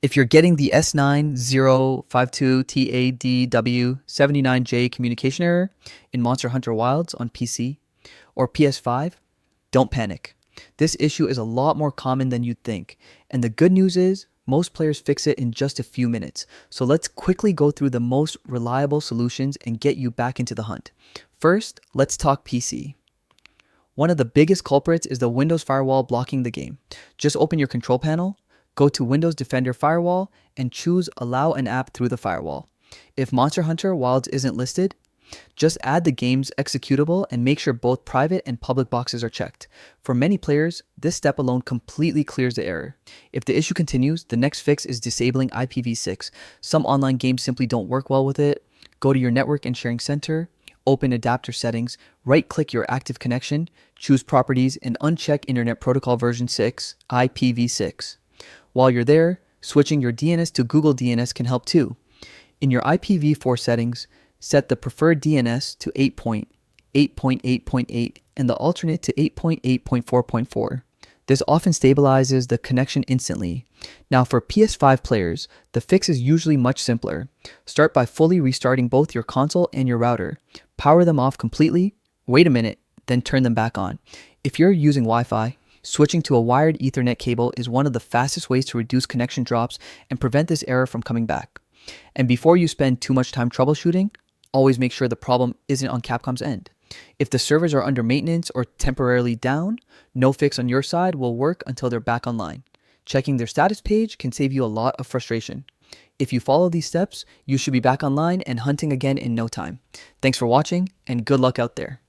If you're getting the S9052 W79J communication error in Monster Hunter Wilds on PC or PS5, don't panic. This issue is a lot more common than you'd think, and the good news is most players fix it in just a few minutes. So let's quickly go through the most reliable solutions and get you back into the hunt. First, let's talk PC. One of the biggest culprits is the Windows firewall blocking the game. Just open your control panel, go to Windows Defender Firewall, and choose Allow an app through the firewall. If Monster Hunter Wilds isn't listed, just add the game's executable and make sure both private and public boxes are checked. For many players, this step alone completely clears the error. If the issue continues, the next fix is disabling IPv6. Some online games simply don't work well with it. Go to your network and sharing center, open adapter settings, right-click your active connection, choose properties, and uncheck Internet Protocol version 6, IPv6. While you're there, switching your DNS to Google DNS can help too. In your IPv4 settings, set the preferred DNS to 8.8.8.8 and the alternate to 8.8.4.4. This often stabilizes the connection instantly. Now for PS5 players, the fix is usually much simpler. Start by fully restarting both your console and your router. Power them off completely, wait a minute, then turn them back on. If you're using Wi-Fi, switching to a wired Ethernet cable is one of the fastest ways to reduce connection drops and prevent this error from coming back. And before you spend too much time troubleshooting, always make sure the problem isn't on Capcom's end. If the servers are under maintenance or temporarily down, no fix on your side will work until they're back online. Checking their status page can save you a lot of frustration. If you follow these steps, you should be back online and hunting again in no time. Thanks for watching, and good luck out there.